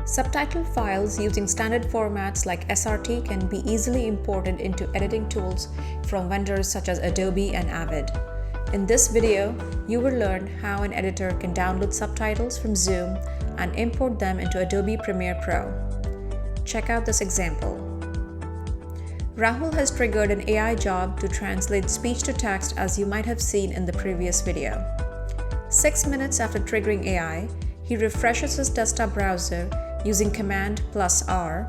Subtitle files using standard formats like SRT can be easily imported into editing tools from vendors such as Adobe and Avid. In this video, you will learn how an editor can download subtitles from Zoom and import them into Adobe Premiere Pro. Check out this example. Rahul has triggered an AI job to translate speech to text, as you might have seen in the previous video. 6 minutes after triggering AI, he refreshes his desktop browser using Command+R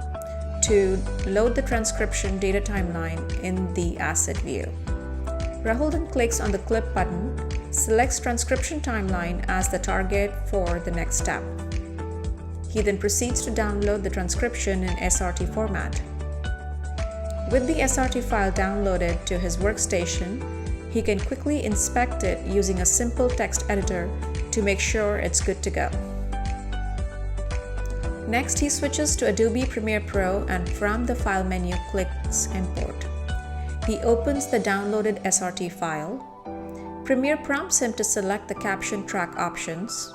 to load the transcription data timeline in the asset view. Rahul then clicks on the clip button, selects transcription timeline as the target for the next step. He then proceeds to download the transcription in SRT format. With the SRT file downloaded to his workstation, he can quickly inspect it using a simple text editor to make sure it's good to go. Next, he switches to Adobe Premiere Pro and from the File menu clicks Import. He opens the downloaded SRT file. Premiere prompts him to select the caption track options.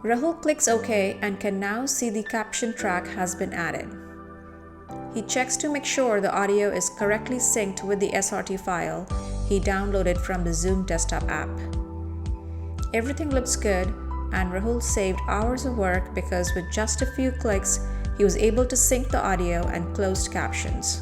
Rahul clicks OK and can now see the caption track has been added. He checks to make sure the audio is correctly synced with the SRT file he downloaded from the Zoom desktop app. Everything looks good, and Rahul saved hours of work because with just a few clicks, he was able to sync the audio and closed captions.